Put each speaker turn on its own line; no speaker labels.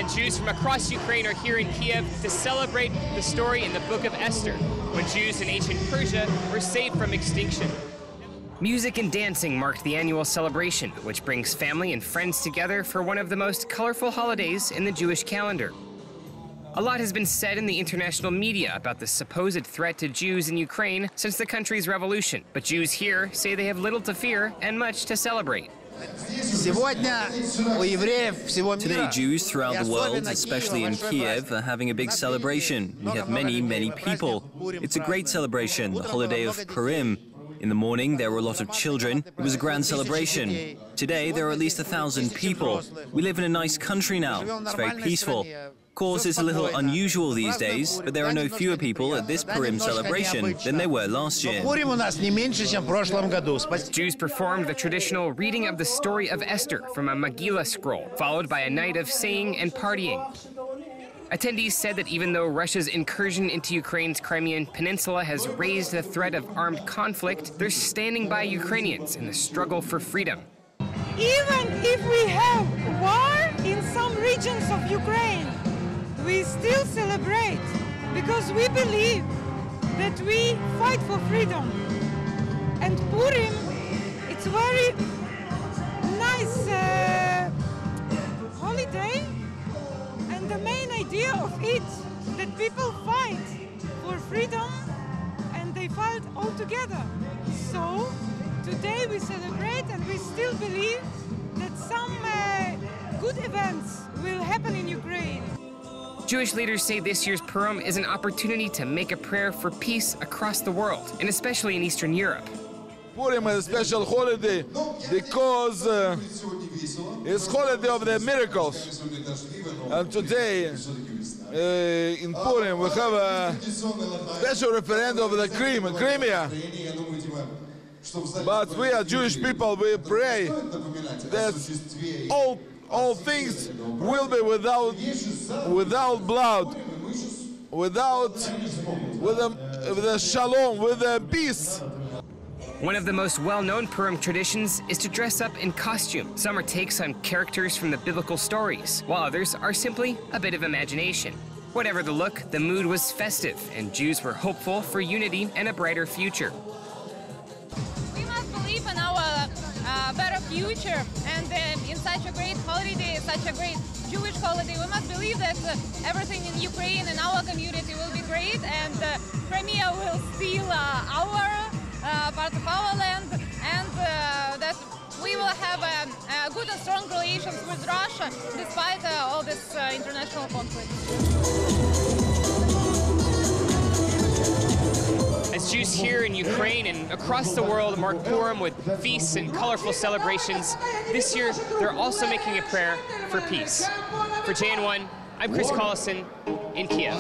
and Jews from across Ukraine are here in Kiev to celebrate the story in the book of Esther, when Jews in ancient Persia were saved from extinction. Music and dancing marked the annual celebration, which brings family and friends together for one of the most colorful holidays in the Jewish calendar. A lot has been said in the international media about the supposed threat to Jews in Ukraine since the country's revolution, but Jews here say they have little to fear and much to celebrate.
Today, Jews throughout the world, especially in Kiev, are having a big celebration. We have many, many people. It's a great celebration, the holiday of Purim. In the morning, there were a lot of children. It was a grand celebration. Today, there are at least 1,000 people. We live in a nice country now. It's very peaceful. Of course, it's a little unusual these days, but there are no fewer people at this Purim celebration than there were last year.
Jews performed the traditional reading of the story of Esther from a Megillah scroll, followed by a night of singing and partying. Attendees said that even though Russia's incursion into Ukraine's Crimean Peninsula has raised the threat of armed conflict, they're standing by Ukrainians in the struggle for freedom.
Even if we have war in some regions of Ukraine, we still celebrate because we believe that we fight for freedom. And Purim, it's a very nice holiday, and the main idea of it that people fight for freedom and they fight all together. So today we celebrate and we still believe that some good events will happen in Ukraine.
Jewish leaders say this year's Purim is an opportunity to make a prayer for peace across the world, and especially in Eastern Europe.
Purim is a special holiday because it's holiday of the miracles. And today, in Purim, we have a special referendum of the Crimea. But we are Jewish people, we pray that all things will be without blood, with the shalom, with the peace.
One of the most well-known Purim traditions is to dress up in costume. Some are takes on characters from the biblical stories, while others are simply a bit of imagination. Whatever the look, the mood was festive, and Jews were hopeful for unity and a brighter future.
We must believe in our better future, and in such a great holiday, such a great Jewish holiday, we must believe that everything in Ukraine and our community will be great, and Crimea will still our part of our land, and that we will have good and strong relations with Russia despite all this international conflict.
As Jews here in Ukraine and across the world mark Purim with feasts and colorful celebrations, this year they're also making a prayer for peace. For JN1, I'm Chris Collison in Kiev.